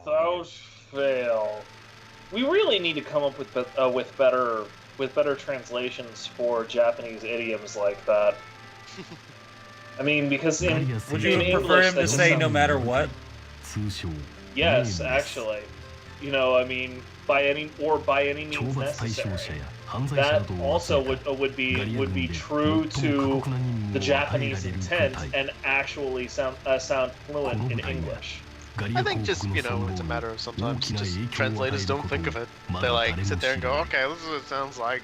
Without fail. We really need to come up with better translations for Japanese idioms like that. I mean, because would you prefer him to say no matter what? Yes, actually. You know, I mean, by any means necessary. That also would be true to the Japanese intent and actually sound fluent in English. I think just, you know, it's a matter of sometimes just translators don't think of it. They like sit there and go, okay, this is what it sounds like.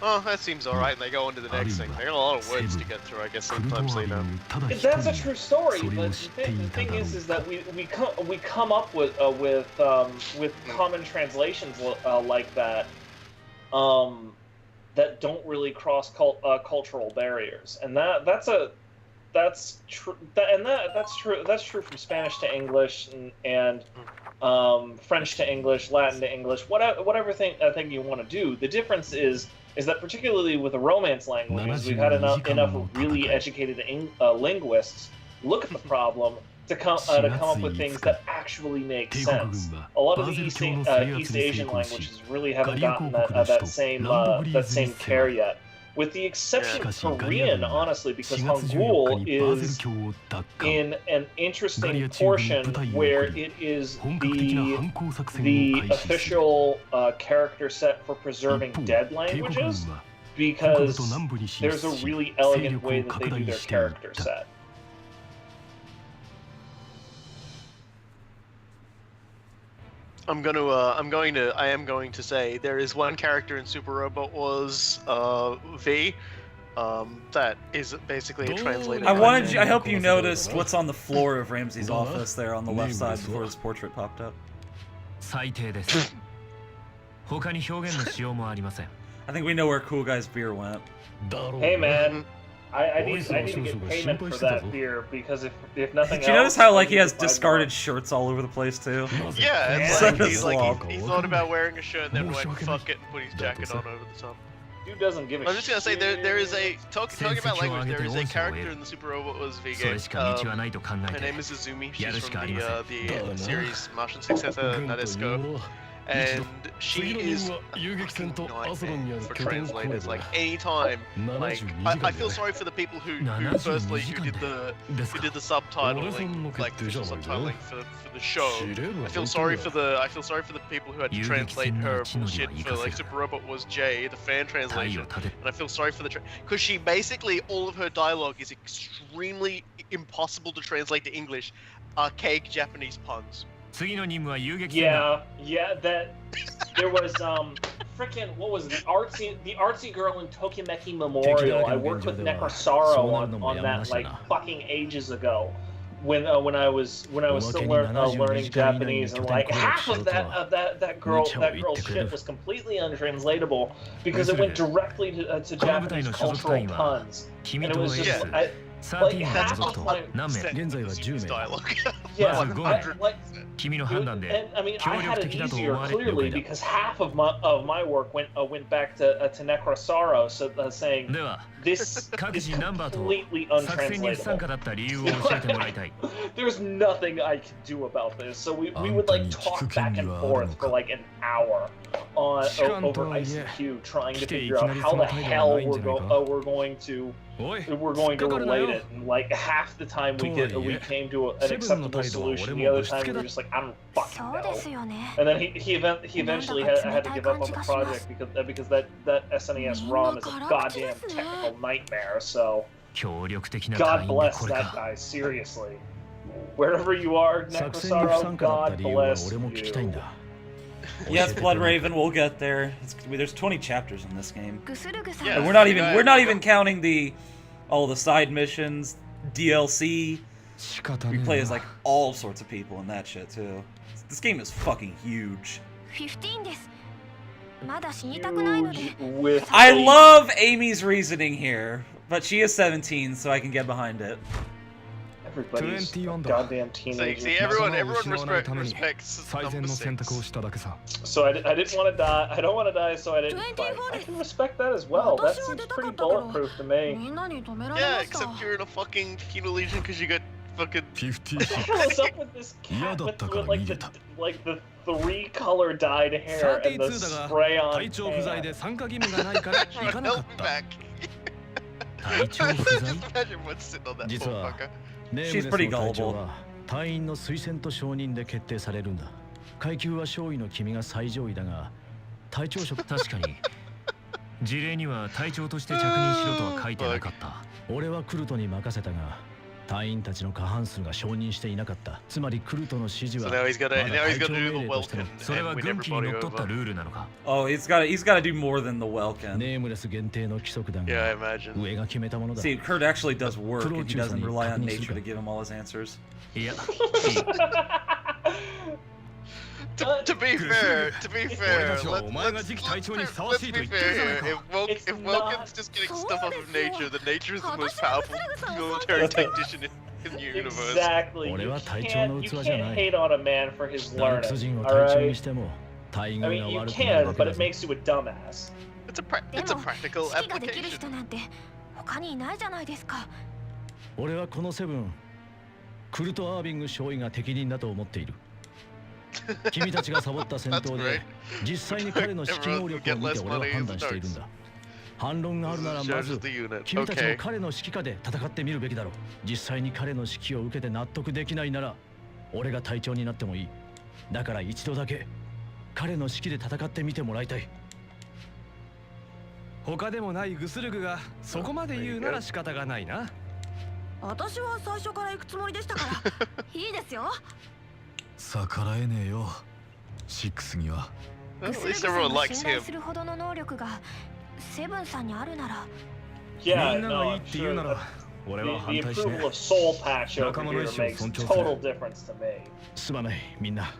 Oh, that seems alright, and they go on to the next thing. They got a lot of words to get through, I guess, sometimes, you know. That's a true story, but the thing is that we come up with common translations like that, that don't really cross cultural barriers, and that's true. That's true from Spanish to English and French to English, Latin to English, whatever thing you want to do. The difference is that particularly with the Romance languages, we've had enough really educated linguists look at the problem to come up with things that actually make sense. A lot of the East Asian languages really haven't gotten that same care yet. With the exception of Korean, honestly, because Hangul is in an interesting portion where it is the official character set for preserving dead languages, because there's a really elegant way that they do their character set. I am going to say there is one character in Super Robot Wars, V, that is basically a translator. I hope you noticed what's on the floor of Ramsey's office there on the left side before his portrait popped up. I think we know where Cool Guy's beer went. Hey man, I need to get payment for that beer, because if nothing else... Did you notice how like he has discarded shirts all over the place too? Yeah, it's like he thought about wearing a shirt and then went fuck it and put his jacket on over the top. Dude doesn't give a shit. I'm just gonna say there is a talking about language. There is a character in the Super Robot Wars V game. Her name is Izumi. She's from the series Martian Successor Nadesco. And she is a nightmare for translators. Like anytime, like I feel sorry for the people who did the subtitling, like visual subtitling for the show. I feel sorry for the people who had to translate her bullshit for like Super Robot Wars J, the fan translation, and I feel sorry for because she basically all of her dialogue is extremely impossible to translate to English, archaic Japanese puns. Yeah, that there was frickin' what was it, the artsy girl in Tokimeki Memorial. I worked with Necrosaro on that like fucking ages ago, when I was still learning Japanese, and like half of that girl's shit was completely untranslatable because it went directly to Japanese cultural puns, and it was just like half of my dialogue. Yeah, and I mean, I had it easier clearly because half of my work went back to Necrosaro, so saying this is completely untranslatable. There's nothing I can do about this, so we would like talk back and forth for like an hour over ICQ trying to figure out how the hell we're going to relate it, and like half the time we came to an acceptable solution. The other time we were just like, I don't fucking know. And then he eventually had to give up on the project because that SNES ROM is a goddamn technical nightmare. So God bless that guy, seriously. Wherever you are, Necrosaro, God bless you. Yes, Blood Raven, we'll get there. There's 20 chapters in this game. Yeah, and we're not even counting all the side missions, DLC. We play as like all sorts of people in that shit too. This game is fucking huge. I love Amy's reasoning here, but she is 17, so I can get behind it. Everybody's a goddamn teenager. See, everyone respects number 6. So I didn't want to die. I don't want to die, so I didn't fight. I can respect that as well. That seems pretty bulletproof to me. Yeah, except you're in a fucking Penal Legion because you got fucking. What's up with this cat with like the 3-color dyed hair and the spray on tan? Help me back. Just imagine what's sitting on that poor fucker. She's pretty gullible. 隊員の推薦と承認で決定されるんだ。階級は少尉の君が最上位だが、隊長職確かに辞令には隊長として着任しろとは書いてなかった。俺はクルトに任せたが、隊員たちの過半数が承認していなかった。つまりクルトの指示はまだ隊長命令としての。それは軍機にのっとったルールなのか。Oh, he's got to do more than the welcome. ネームレス限定の規則だが、上が決めたものだ。See, Kurt actually does work and he doesn't rely on nature to give him all his answers. Yeah. To be fair, let's be fair. If Welkin's just getting stuff off of nature, then nature is the most powerful military tactician in the universe. Exactly. You can't hate on a man for his learning, alright? I mean, you can, but it makes you a dumbass. It's a practical application. 俺はこのセブン、クルト・アービング少尉が適任だと思っている。君たちがサボった戦闘で実際に彼の指揮能力を見て俺は判断しているんだ。反論があるならまず君たちも彼の指揮下で戦ってみるべきだろう。実際に彼の指揮を受けて納得できないなら俺が隊長になってもいい。だから一度だけ彼の指揮で戦ってみてもらいたい。他でもないグスルグがそこまで言うなら仕方がないな。私は最初から行くつもりでしたからいいですよ。逆らえねえよ、シックスには。At least everyone likes him. Yeah, no, I'm sure the approval of Soul Patch over here makes total difference to me. すまないみんな。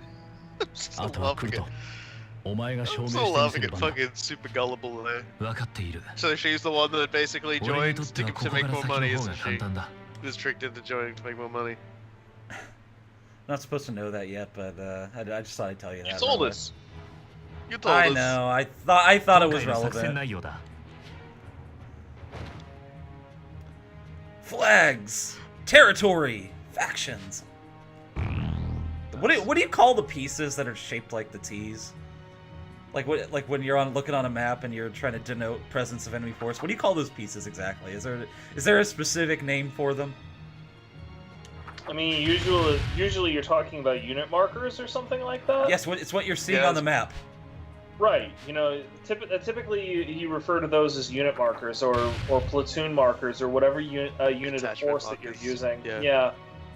あとはクルト。お前が証明してみせれば。I'm still laughing at fucking super gullible there. 分かっている。So she's the one that basically joined to make more money, isn't she? Who's tricked into joining to make more money. Not supposed to know that yet, but I just thought I'd tell you that. You told us. You told us. I know. I thought it was relevant. Flags, territory, factions. What do you call the pieces that are shaped like the T's? Like when you're looking on a map and you're trying to denote presence of enemy force. What do you call those pieces exactly? Is there a specific name for them? I mean, usually you're talking about unit markers or something like that. Yes, it's what you're seeing on the map. Right. You know, typically you refer to those as unit markers or platoon markers or whatever unit of force that you're using. Yeah.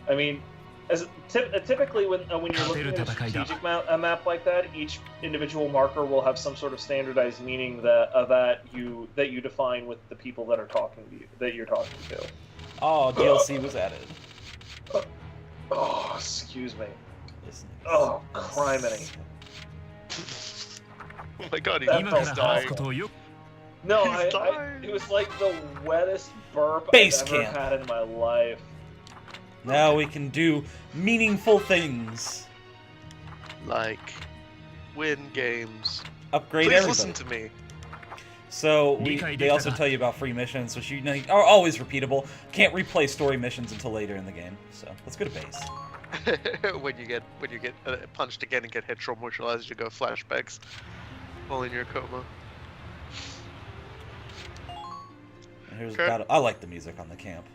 I mean, typically when you're looking at a strategic map like that, each individual marker will have some sort of standardized meaning that you define with the people that are talking to you, that you're talking to. Oh, DLC was added. Oh, excuse me. Oh, criminy. Oh my god, that felt dying. No, it was like the wettest burp I've ever had in my life. Now we can do meaningful things. Like, win games. Upgrade Please everybody. Listen to me. So they also tell you about free missions, which you know are always repeatable. Can't replay story missions until later in the game. So let's go to base. when you get punched again and get head trauma neutralized, you go flashbacks while in your coma. Here's battle. I like the music on the camp.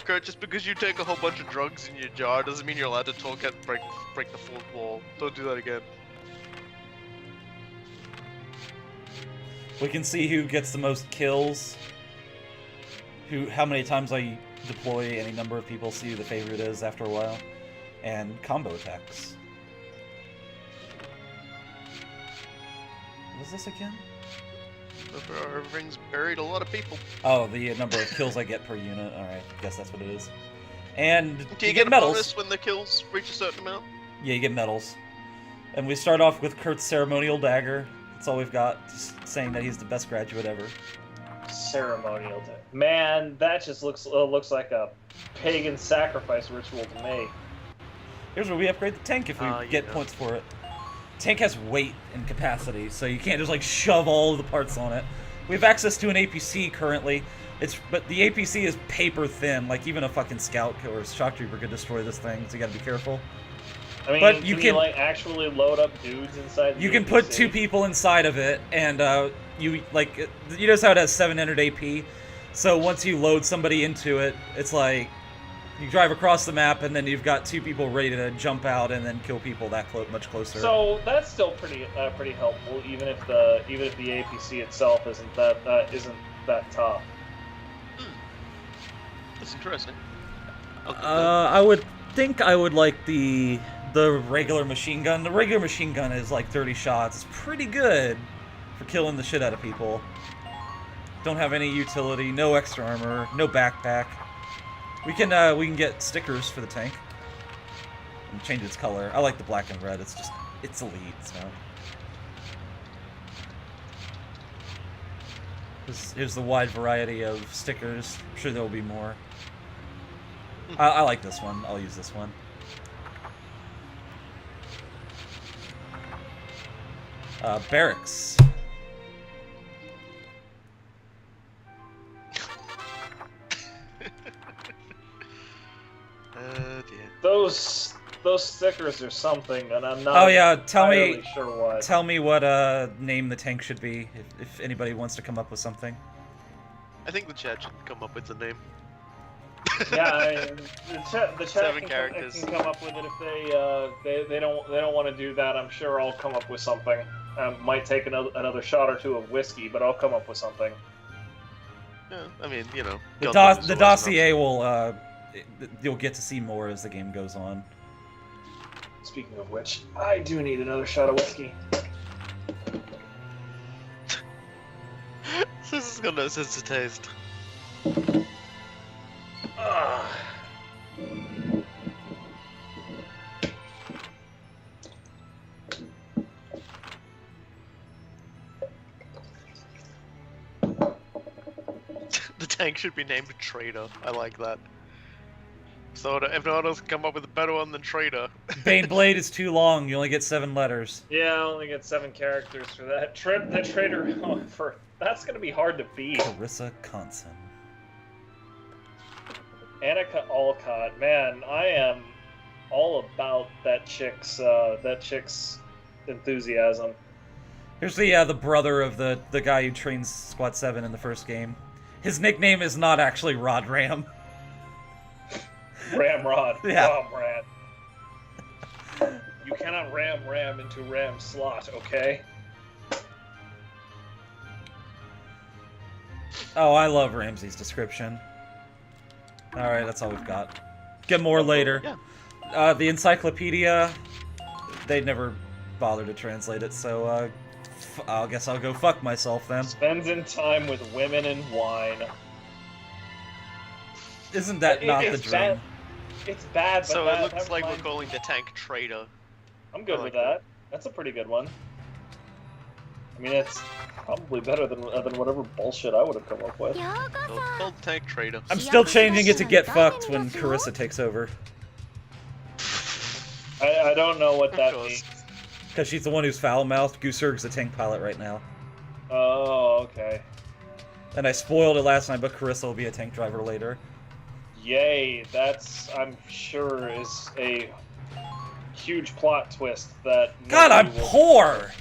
Kurt, just because you take a whole bunch of drugs in your jar doesn't mean you're allowed to talk and break the fourth wall. Don't do that again. We can see who gets the most kills, how many times I deploy any number of people, see who the favorite is after a while, and combo attacks. What is this again? Everything's buried a lot of people. Oh, the number of kills I get per unit. Alright, guess that's what it is. And do you get medals. A bonus when the kills reach a certain amount? Yeah, you get medals. And we start off with Kurt's ceremonial dagger. That's all we've got, just saying that he's the best graduate ever. Ceremonial dagger. Man, that just looks like a pagan sacrifice ritual to me. Here's where we upgrade the tank if we get points for it. Tank has weight and capacity, so you can't just like shove all of the parts on it. We have access to an APC currently. But the APC is paper thin. Like even a fucking scout or a shock trooper could destroy this thing. So you gotta be careful. I mean, but you like actually load up dudes inside. You can put 2 people inside of it, and you notice how it has 700 AP. So once you load somebody into it, it's like you drive across the map, and then you've got 2 people ready to jump out and then kill people that much closer. So that's still pretty helpful, even if the APC itself isn't that tough. That's interesting. I would think I would like the regular machine gun. The regular machine gun is like 30 shots. It's pretty good for killing the shit out of people. Don't have any utility, no extra armor, no backpack. We can get stickers for the tank and change its color. I like the black and red. It's elite. So here's the wide variety of stickers. I'm sure there will be more. I like this one. I'll use this one. Barracks. Those stickers are something, and I'm not. Oh yeah, tell me sure what. Tell me what name the tank should be if anybody wants to come up with something. I think the chat should come up with a name. Yeah, the chat 7 can characters. Can come up with it if they don't want to do that. I'm sure I'll come up with something. Might take another shot or 2 of whiskey, but I'll come up with something. Yeah, I mean, you know. The dossier will you'll get to see more as the game goes on. Speaking of which, I do need another shot of whiskey. This is gonna sense a taste. The tank should be named Trader. I like that. So if no one else can come up with a better one than Trader. Baneblade is too long. You only get 7 letters. Yeah, I only get 7 characters for that. The Trader, that's gonna be hard to beat. Carissa Conson. Annika Alcott, man, I am all about that chick's enthusiasm. Here's the brother of the guy who trains Squad 7 in the first game. His nickname is not actually Rod Ram. Ramrod. Yeah. Ram. You cannot ram into ram slot, okay? Oh, I love Ramsey's description. Alright, that's all we've got. Get more later. Yeah. The encyclopedia, they never bothered to translate it, so I guess I'll go fuck myself then. Spending time with women and wine. Isn't that not the dream? It's bad, but so it looks like we're calling the tank Trader. I'm good with that. That's a pretty good one. I mean, it's probably better than whatever bullshit I would have come up with. Called tank Trader. I'm still changing it to get fucked when Carissa takes over. I don't know what that means. Because she's the one who's foul-mouthed. Gooserg's a tank pilot right now. Oh, okay. And I spoiled it last night, but Carissa will be a tank driver later. Yay, that's, I'm sure, is a huge plot twist that... God, I'm poor!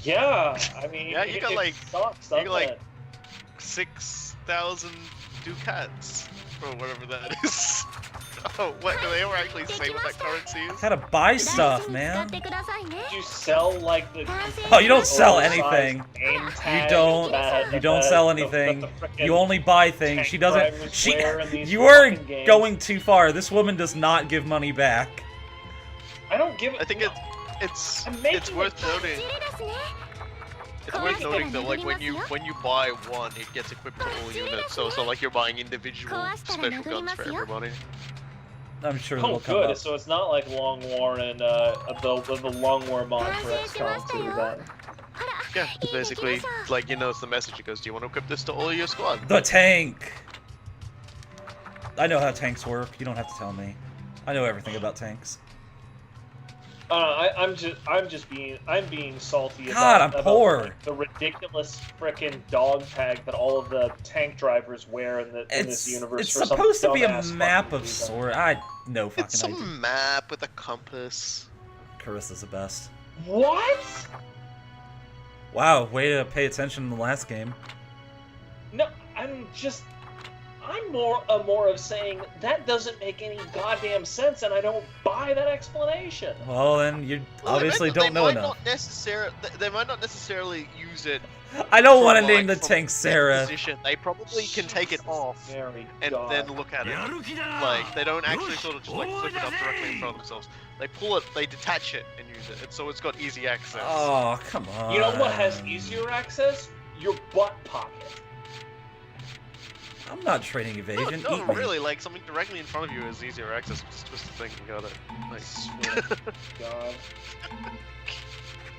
Yeah, I mean, yeah, you got like, sucks, you got like 6,000 ducats, or whatever that is. Oh, what, do they ever actually say what that currency is? Gotta buy stuff, man. Did you sell, like, the... Oh, you don't sell anything. You don't sell anything. You only buy things. She doesn't... You are going too far. This woman does not give money back. I don't give... I think it's worth noting. It's worth noting that, like, when you buy one, it gets equipped to all units. So like you're buying individual special guns for everybody. I'm sure they'll come good. up. So it's not like Long War and the Long War mod for XCOM 2 then. Yeah, it's basically like, you know, it's the message. It goes, do you want to equip this to all of your squad? The tank. I know how tanks work. You don't have to tell me. I know everything about tanks. I'm being salty God, I'm poor. Like, the ridiculous frickin' dog tag that all of the tank drivers wear in this universe. It's for supposed some to be a dumbass map of reason. sort. I no fucking It's a idea. map with a compass. Carissa's the best. What? Wow, way to pay attention in the last game. No, I'm more of saying that doesn't make any goddamn sense, and I don't buy that explanation. Well, then you obviously don't know enough. They might not necessarily use it. I don't want to name the tank Sarah. Position. They probably can take it off and then look at it. Like, they don't actually sort of just like flip it up directly in front of themselves. They pull it, they detach it and use it, and so it's got easy access. Oh, come on. You know what has easier access? Your butt pocket. I'm not trading evasion. No, Eat me. really, like, something directly in front of you is easier access. Just twist the thing and got it. Like... God.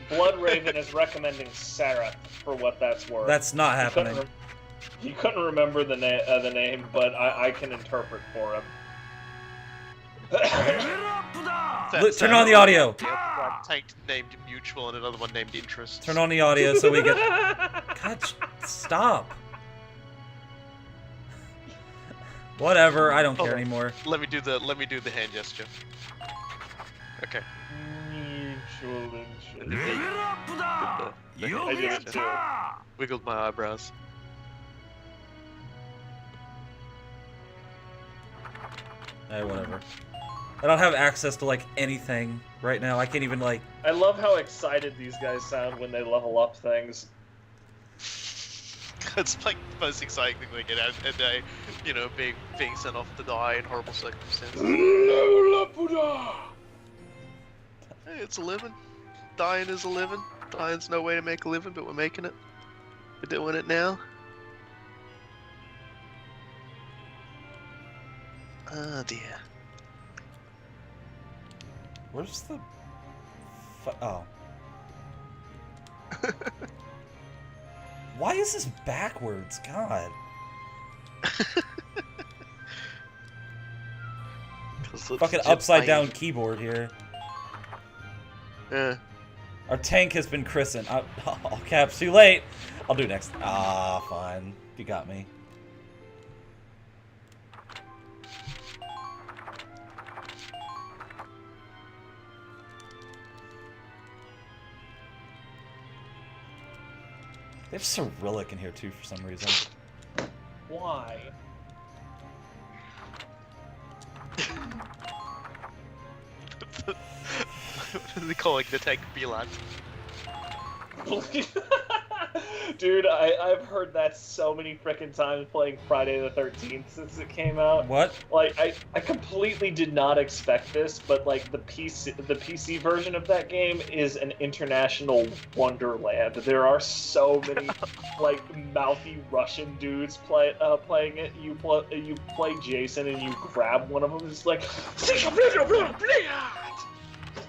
Blood Raven is recommending Sarah for what that's worth. That's not happening. He couldn't remember the name, but I can interpret for him. Look, turn on the audio. One tank named Mutual and another one named Interest. Turn on the audio so we get... God, stop. Whatever, I don't care anymore. Let me do the hand gesture. Okay. Mutual interest. I did it too. Wiggled my eyebrows. Whatever. I don't have access to, like, anything right now. I can't even, like... I love how excited these guys sound when they level up things. It's like the most exciting thing they get out of a day, you know, being sent off to die in horrible circumstances. Hey, it's a living. Dying is a living. Dying's no way to make a living, but we're making it. We're doing it now. Oh dear. Where's the... Oh. Why is this backwards? God. Fucking upside down keyboard here. Yeah. Our tank has been christened. All caps, too late. I'll do next. Ah, fine. You got me. They have Cyrillic in here too for some reason. Why? What do they call like the tank Beeline? Dude, I've heard that so many frickin' times playing Friday the 13th since it came out. What? Like, I completely did not expect this, but like the PC version of that game is an international wonderland. There are so many like mouthy Russian dudes playing it. You play Jason and you grab one of them. It's like,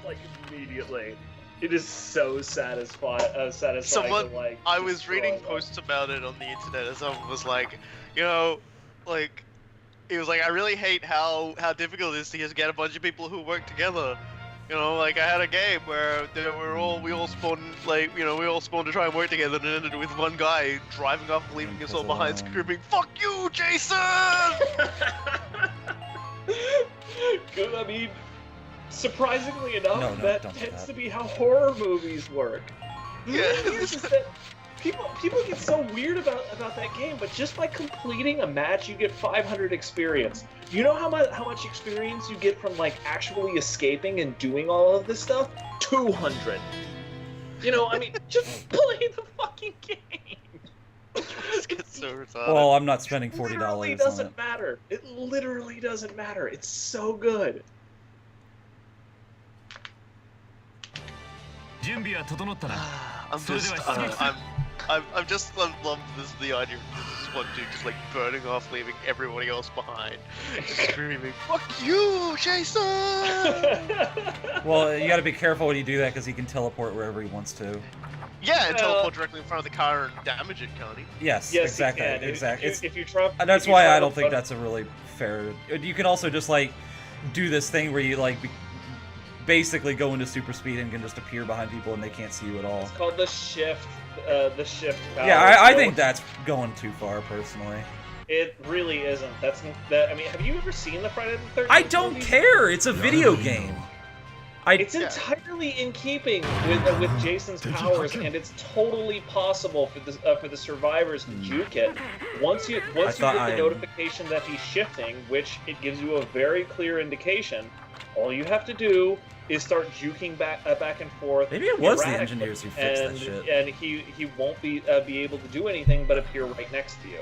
like immediately. It is so satisfying. Someone, to, like, I was reading posts about it on the internet, and someone was like, you know, like, he was like, I really hate how difficult it is to just get a bunch of people who work together. You know, like I had a game where we all spawned, like, you know, we all spawned to try and work together, and it ended with one guy driving off, leaving us all behind, screaming, "Fuck you, Jason!" Good. I mean, surprisingly enough, that tends to be how horror movies work. Yeah. The thing is that people get so weird about that game, but just by completing a match, you get 500 experience. You know how much experience you get from like actually escaping and doing all of this stuff? 200. You know, I mean, just play the fucking game. Just get so retarded. Well, I'm not spending $40 It literally doesn't matter. It literally doesn't matter. It's so good. I love the idea of this one dude just like burning off, leaving everybody else behind, screaming, "Fuck you, Jason!" Well, you gotta be careful when you do that because he can teleport wherever he wants to. Yeah, and teleport directly in front of the car and damage it, can't he? Yes, exactly. If you try, that's why I don't think that's a really fair. You can also just like do this thing where you like basically go into super speed and can just appear behind people and they can't see you at all. It's called the shift power. Yeah, I think that's going too far, personally. It really isn't. I mean, have you ever seen the Friday the 13th? I don't care. It's a video game. It's entirely in keeping with Jason's powers, and it's totally possible for the survivors to juke it. Once you get the notification that he's shifting, which it gives you a very clear indication, all you have to do is start juking back and forth. Maybe it was the engineers who fixed that shit. And he won't be able to do anything but appear right next to you.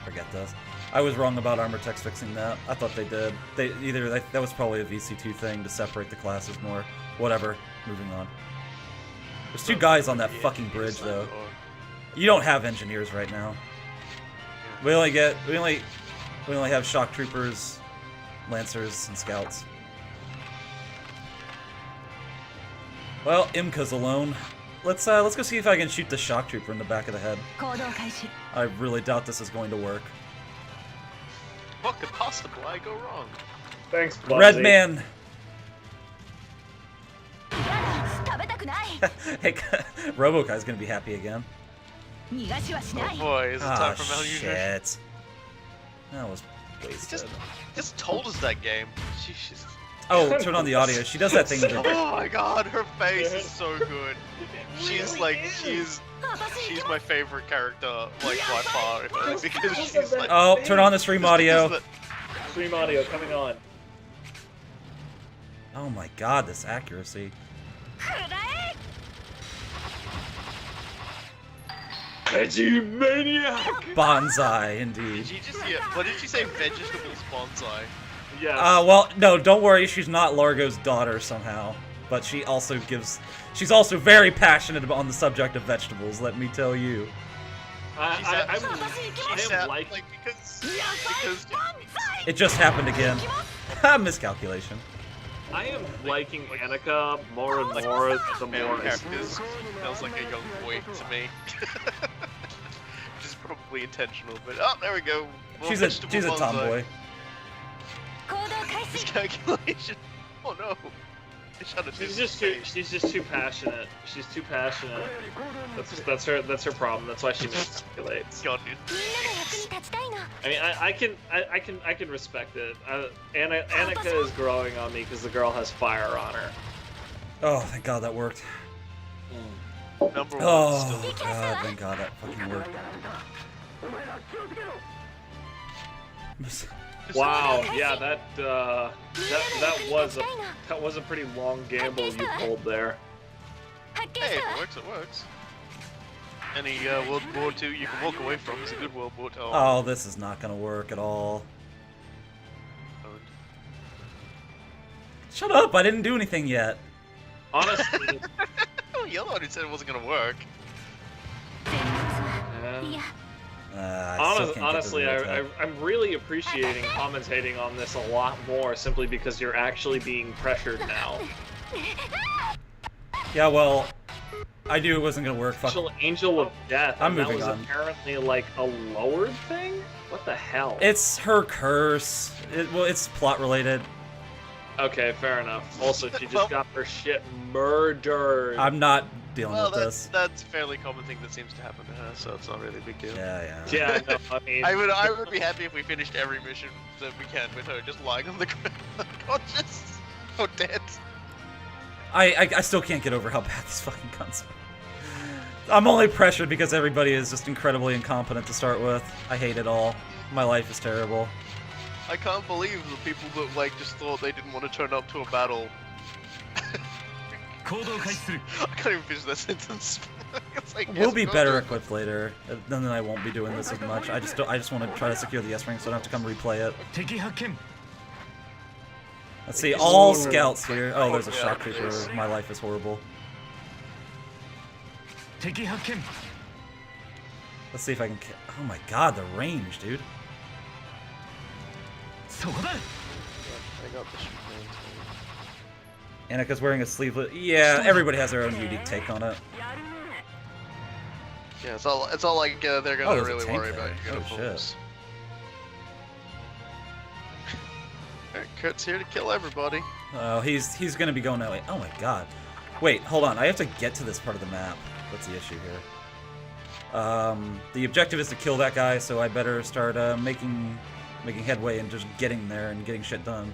Forget this. I was wrong about Armor Tech's fixing that. I thought they did. That was probably a VC2 thing to separate the classes more. Whatever. Moving on. There's 2 guys on that fucking bridge, though. You don't have engineers right now. We only have shock troopers, lancers, and scouts. Well, Imka's alone. Let's go see if I can shoot the shock trooper in the back of the head. I really doubt this is going to work. What could possibly go wrong? Thanks, Bubsy. Red Man. Hey, Robokai's gonna be happy again. Oh boy, is it time for malnutrition? Shit. That was wasted. Just told us that game. She's... Oh, turn on the audio. She does that thing. Oh my god, her face is so good. She's my favorite character, like by far, because she's like. Oh, turn on the stream audio. Stream audio coming on. Oh my god, this accuracy. Veggie Maniac! Bonsai, indeed. What did you say? Vegetables bonsai? Yes. Well, no, don't worry. She's not Largo's daughter somehow, but she's also very passionate on the subject of vegetables. Let me tell you. Because it just happened again. Miscalculation. I am liking Annika more and more the more. Characters feels like a young boy to me. Which is probably intentional, but there we go. She's a tomboy. Miscalculation. Oh no. She's just too passionate. She's too passionate. That's her problem. That's why she miscalculates. God, I mean, I can respect it. Annika is growing on me because the girl has fire on her. Oh, thank God that worked. Number 1. Oh God, thank God that fucking worked. Wow, yeah, that was a pretty long gamble you pulled there. Hey, it works. Any World War II you can walk away from is a good World War II. Oh, this is not gonna work at all. Shut up! I didn't do anything yet. Honestly, you're the one who said it wasn't gonna work. Honestly, I'm really appreciating commentating on this a lot more simply because you're actually being pressured now. Yeah, well, I knew it wasn't gonna work. Fuck. Angel of Death. I'm moving on. That was apparently like a lowered thing? What the hell? It's her curse. It's plot related. Okay, fair enough. Also, she just got her shit murdered. I'm not dealing with this. That's a fairly common thing that seems to happen to her, so it's not really a big deal. Yeah, no, I mean... I would be happy if we finished every mission that we can with her just lying on the ground, unconscious or dead. I still can't get over how bad these fucking guns are. I'm only pressured because everybody is just incredibly incompetent to start with. I hate it all. My life is terrible. I can't believe the people that just thought they didn't want to turn up to a battle. I can't even finish that sentence. We'll be better equipped later. Then I won't be doing this as much. I just want to try to secure the S-ring so I don't have to come replay it. Let's see, all scouts here. Oh, there's a shock trooper. My life is horrible. Let's see if I can... Oh my god, the range, dude. Annika's wearing a sleeveless... Yeah, everybody has their own unique take on it. Yeah, it's all like they're gonna really worry about you. Oh shit. Kurt's here to kill everybody. Oh, he's gonna be going that way. Oh my god. Wait, hold on. I have to get to this part of the map. What's the issue here? The objective is to kill that guy, so I better start making headway and just getting there and getting shit done.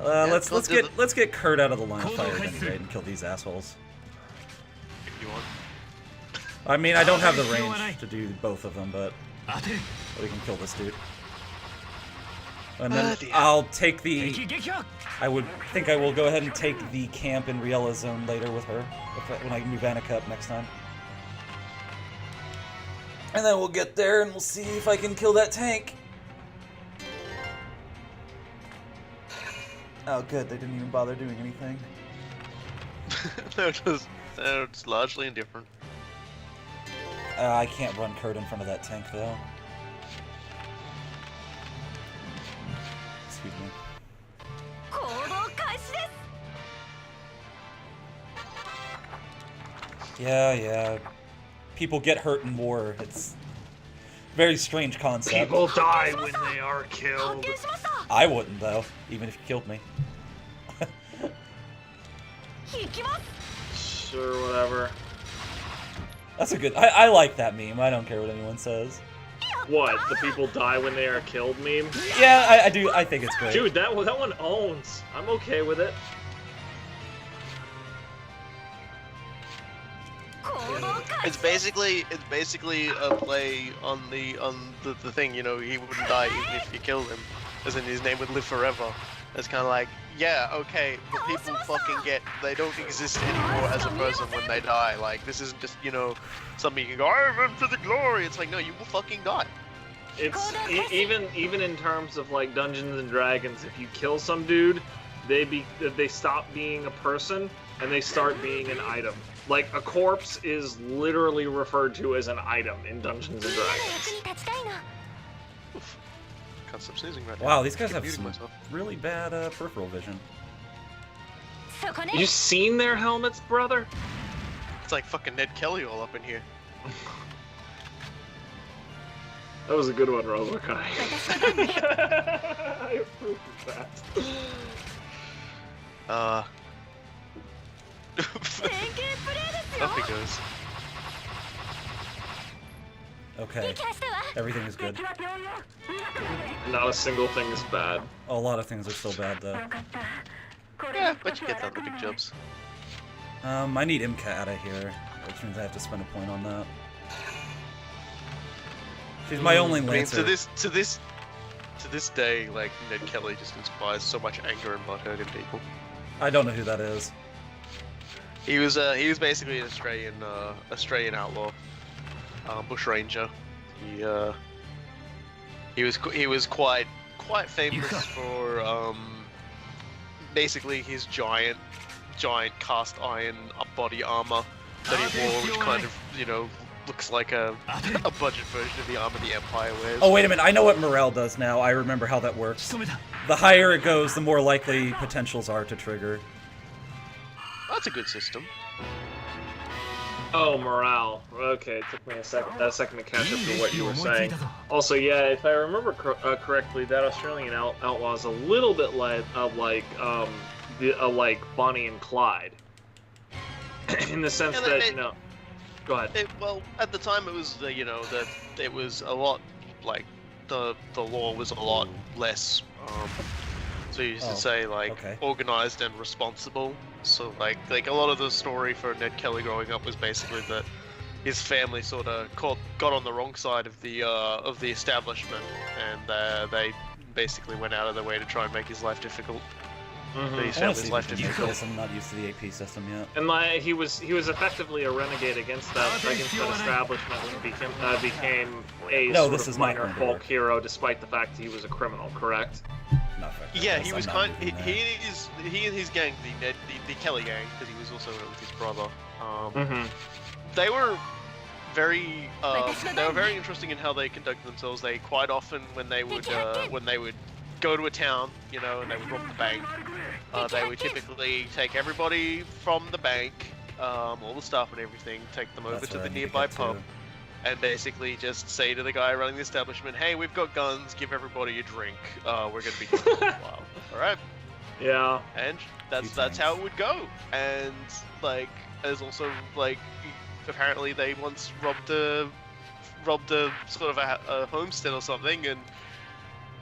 Let's get Kurt out of the line of fire at any rate and kill these assholes. If you want. I mean, I don't have the range to do both of them, but we can kill this dude. And then I'll take the... I would think I will go ahead and take the camp in Riella zone later with her when I move Annika up next time. And then we'll get there and we'll see if I can kill that tank. Oh good, they didn't even bother doing anything. they're just largely indifferent. I can't run Kurt in front of that tank though. Excuse me. Yeah. People get hurt in war. It's a very strange concept. People die when they are killed. I wouldn't though, even if you killed me. Sure, whatever. That's a good... I like that meme. I don't care what anyone says. What? The people die when they are killed meme? Yeah, I do. I think it's great. Dude, that one owns. I'm okay with it. It's basically a play on the thing, you know, he wouldn't die even if you killed him, as in his name would live forever. It's kind of like, yeah, okay, but people they don't exist anymore as a person when they die. Like, this isn't just, you know, something you can go, I run for the glory. It's like, no, you will fucking die. It's even in terms of like Dungeons and Dragons, if you kill some dude, they stop being a person and they start being an item. Like, a corpse is literally referred to as an item in Dungeons and Dragons. Can't stop sneezing right now. Wow, these guys have some really bad peripheral vision. You seen their helmets, brother? It's like fucking Ned Kelly all up in here. That was a good one, Robokai. I approve of that. Up he goes. Okay, everything is good. Not a single thing is bad. A lot of things are still bad though. Yeah, but you get the big jobs. I need Imka out of here, which means I have to spend a point on that. She's my only lancer. I mean, to this day, like, Ned Kelly just inspires so much anger and butthurt in people. I don't know who that is. He was basically an Australian outlaw, bushranger. He was quite famous for basically his giant cast iron body armor that he wore, which kind of, you know, looks like a budget version of the armor the Empire wears. Oh wait a minute, I know what morale does now. I remember how that works. The higher it goes, the more likely potentials are to trigger. That's a good system. Oh, morale. Okay, it took me a second to catch up to what you were saying. Also, yeah, if I remember correctly, that Australian outlaw is a little bit like Bonnie and Clyde, in the sense that, you know. Go ahead. Well, at the time, it was it was a lot like the law was a lot less. So you used to say organized and responsible. So like a lot of the story for Ned Kelly growing up was basically that his family sort of got on the wrong side of the establishment, and they basically went out of their way to try and make his life difficult. His family's life difficult. I'm not used to the AP system yet. And he was effectively a renegade against that establishment, and became a sort of minor folk hero, despite the fact that he was a criminal. Correct? Yeah, he was he and his gang, the Kelly gang, because he was also with his brother. They were very interesting in how they conducted themselves. They quite often, when they would go to a town, you know, and they would rob the bank, they would typically take everybody from the bank, all the staff and everything, take them over to the nearby pub, and basically just say to the guy running the establishment, "Hey, we've got guns. Give everybody a drink. We're gonna be here for a while." All right. Yeah. And that's how it would go. And like, there's also like, apparently they once robbed a sort of a homestead or something, and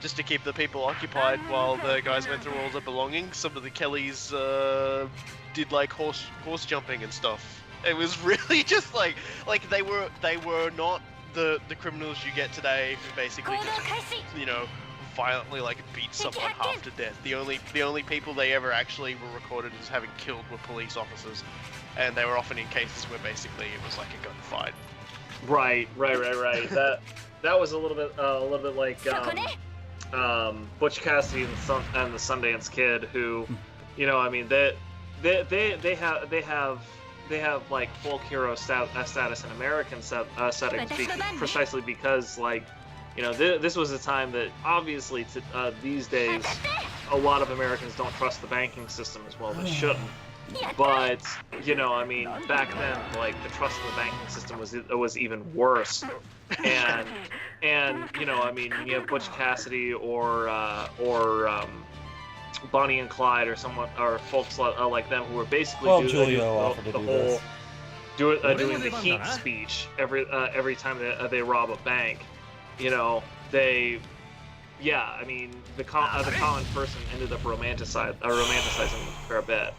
just to keep the people occupied while the guys went through all the belongings, some of the Kellys did like horse jumping and stuff. It was really just like they were not the criminals you get today who basically just, you know, violently like beat someone half to death. The only people they ever actually were recorded as having killed were police officers, and they were often in cases where basically it was like a gunfight. Right. That was a little bit like Butch Cassidy and the Sundance Kid, who, you know, I mean, they have like folk hero status in American settings precisely because, like, you know, this was a time that obviously these days a lot of Americans don't trust the banking system as well as shouldn't. But, you know, I mean, back then, like, the trust in the banking system was even worse. And you know, I mean, you have Butch Cassidy or Bonnie and Clyde or someone, or folks like them who were basically doing the heat speech every time they rob a bank. You know, I mean, the common person ended up romanticizing them a fair bit.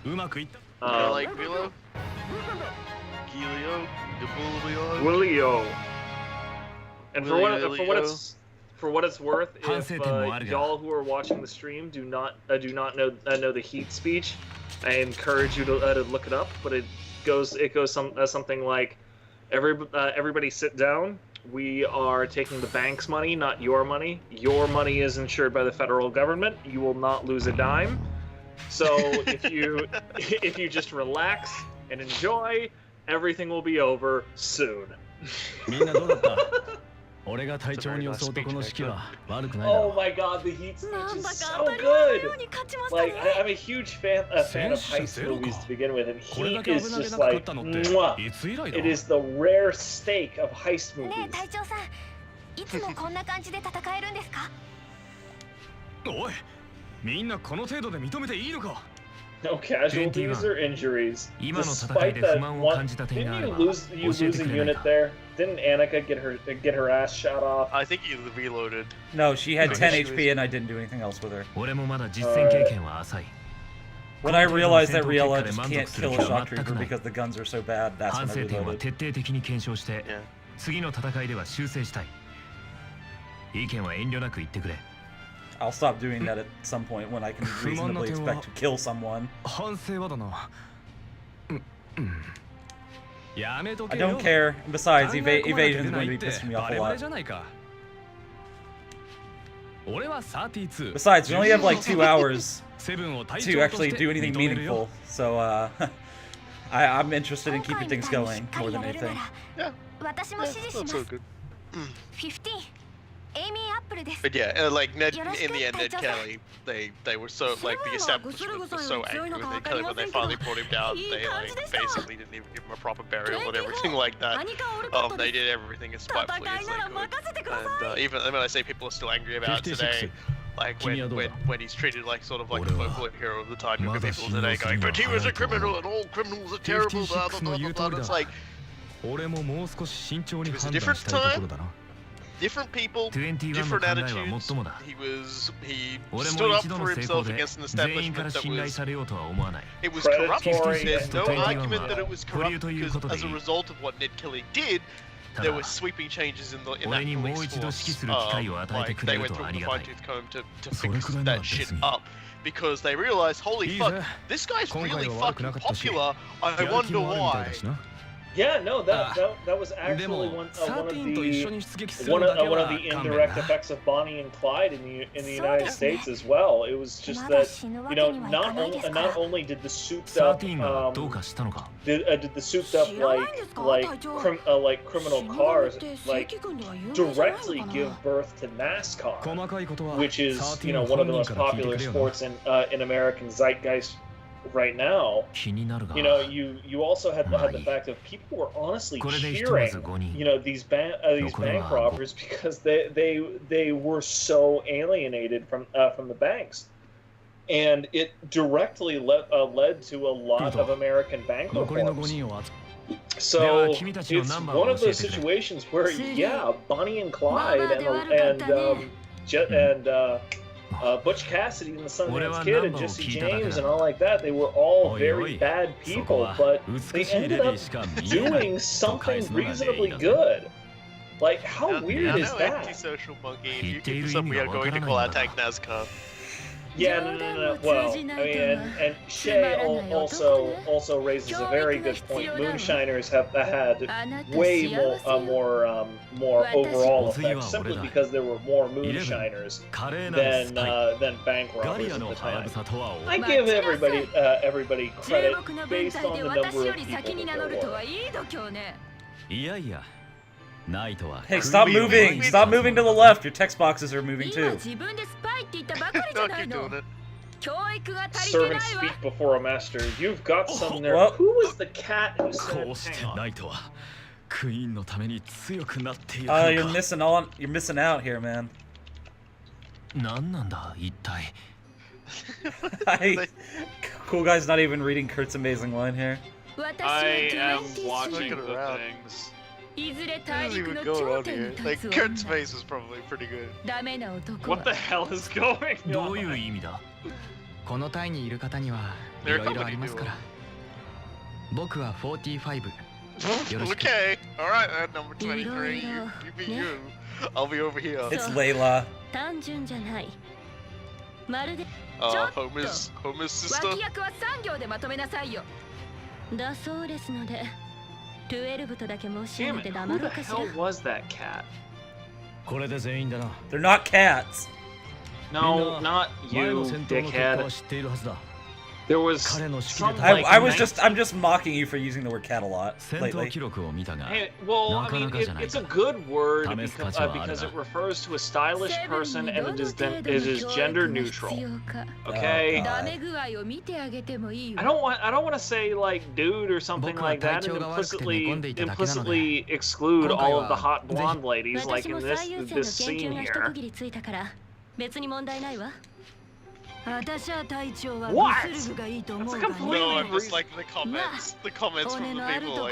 Like Willio. And for what it's worth, if y'all who are watching the stream do not know the heat speech, I encourage you to look it up. But it goes something like, everybody sit down. We are taking the bank's money, not your money. Your money is insured by the federal government. You will not lose a dime. So if you just relax and enjoy, everything will be over soon. Oh my god, the heat speech is so good! Like, I'm a huge fan of heist movies to begin with, and Heat is just like, mwah. It is the rare steak of heist movies. No casualties or injuries. Despite that one, didn't you lose a unit there? Didn't Annika get her ass shot off? I think you reloaded. No, she had 10 HP and I didn't do anything else with her. When I realized that Leila just can't kill a shock trooper because the guns are so bad, that's when I reloaded. I'll stop doing that at some point when I can reasonably expect to kill someone. I don't care. Besides, evasion is going to be pissing me off a lot. Besides, we only have like 2 hours to actually do anything meaningful, so I'm interested in keeping things going more than anything. Yeah, that's so good. But yeah, like Ned, in the end, Ned Kelly, they were so, like, the establishment was so angry with Ned Kelly when they finally brought him down. They like basically didn't even give him a proper burial and everything like that. They did everything as spitefully as they could. And even when I say people are still angry about it today, like when he's treated like sort of like the local hero of the time, younger people today going, but he was a criminal and all criminals are terrible, blah blah blah blah blah. It's like, it was a different time. Different people, different attitudes. He stood up for himself against an establishment that was corrupt. There's no argument that it was corrupt because as a result of what Ned Kelly did, there were sweeping changes in that police force. Like, they went through the fine-tooth comb to fix that shit up because they realized, holy fuck, this guy's really fucking popular. I wonder why. Yeah, no, that was actually one of the indirect effects of Bonnie and Clyde in the United States as well. It was just that, you know, not only did the souped up criminal cars like directly give birth to NASCAR, which is, you know, one of the most popular sports in American zeitgeist right now, you know, you also had the fact of people were honestly cheering, you know, these bank robbers because they were so alienated from the banks, and it directly led to a lot of American bank reforms. So it's one of those situations where, yeah, Bonnie and Clyde and Butch Cassidy and the Sundance Kid and Jesse James and all like that, they were all very bad people, but they ended up doing something reasonably good. Like, how weird is that? Antisocial monkey. You keep this up, we are going to call out Tag NASCAR. Yeah, no. Well, I mean, and Shay also raises a very good point. Moonshiners have had way more overall effects, simply because there were more moonshiners than bank robbers at the time. I give everybody credit based on the number of people that there were. Hey, stop moving! Stop moving to the left! Your text boxes are moving too. Don't keep doing it. Servants speak before a master. You've got some there. Well, who was the cat who said, hang on? You're missing out here, man. Cool guy's not even reading Kurt's amazing line here. I am watching the things. What is even going on here? Like, Kurt's face is probably pretty good. What the hell is going on? They're accompanying me. Okay, alright, number 23. You be you. I'll be over here. It's Leila. Homer's sister. Damn it, who the hell was that cat? They're not cats. No, not you, dickhead. There was some, I'm just mocking you for using the word cat a lot lately. Hey, well, I mean, it's a good word because it refers to a stylish person and it is gender neutral. Okay. I don't want to say like dude or something like that and implicitly exclude all of the hot blonde ladies like in this scene here. What? That's a completely No, I'm just like the comments from the people,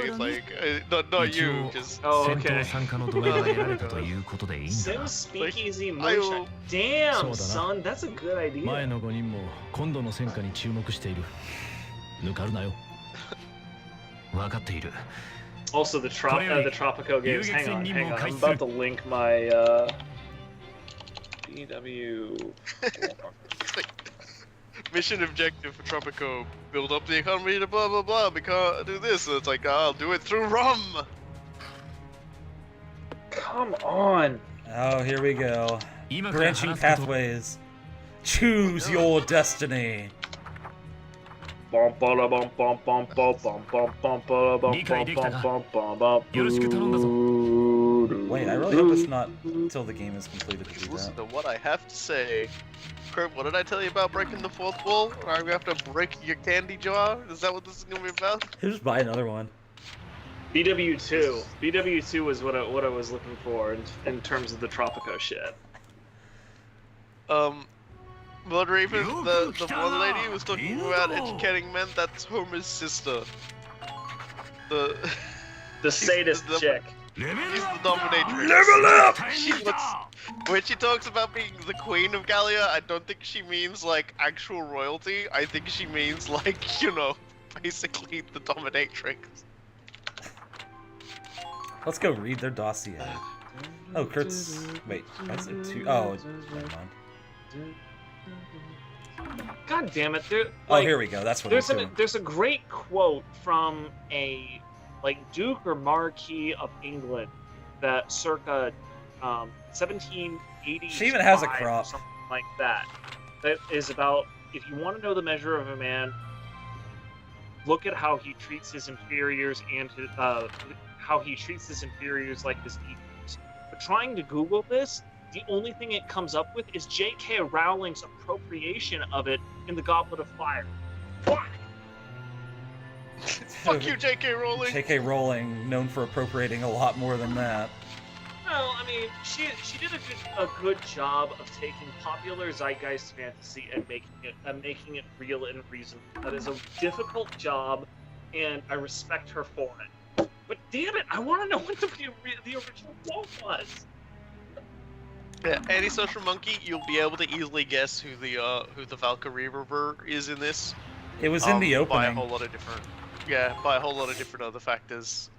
not you, just... Oh, okay. Sim Speakeasy Moonshine. Damn, son, that's a good idea. Also, the Tropico games. Hang on. I'm about to link my, BW... Mission objective for Tropico: build up the economy to blah blah blah. Because do this. So it's like I'll do it through rum. Come on. Oh, here we go. Branching pathways. Choose your destiny. Wait, I really hope it's not until the game is completed to do Listen that. to what I have to say. Kurt, what did I tell you about breaking the fourth wall? I'm gonna have to break your candy jar? Is that what this is gonna be about? Just buy another one. BW2. BW2 was what I was looking for in terms of the Tropico shit. Blood Raven, the one lady who was talking about educating men, that's Homer's sister. The sadist chick. She's the dominatrix. Level up! When she talks about being the queen of Gallia, I don't think she means like actual royalty. I think she means like, you know, basically the dominatrix. Let's go read their dossier. Oh, Kurt's... Wait, why is there two... Oh, never mind. God damn it! Oh, here we go. That's what he's doing. There's a great quote from a Duke or Marquis of England that circa 1780. She even has a crop, something like that. That is about, if you want to know the measure of a man, look at how he treats his inferiors and how he treats his inferiors like his equals. But trying to Google this, the only thing it comes up with is J.K. Rowling's appropriation of it in the Goblet of Fire. Fuck! Fuck you, J.K. Rowling. J.K. Rowling, known for appropriating a lot more than that. Well, I mean, she did a good job of taking popular zeitgeist fantasy and making it real and reasonable. That is a difficult job, and I respect her for it. But damn it, I want to know what the original quote was. Yeah, Antisocial Monkey, you'll be able to easily guess who the Valkyrie River is in this. It was in the opening. By a whole lot of different, by a whole lot of different other factors.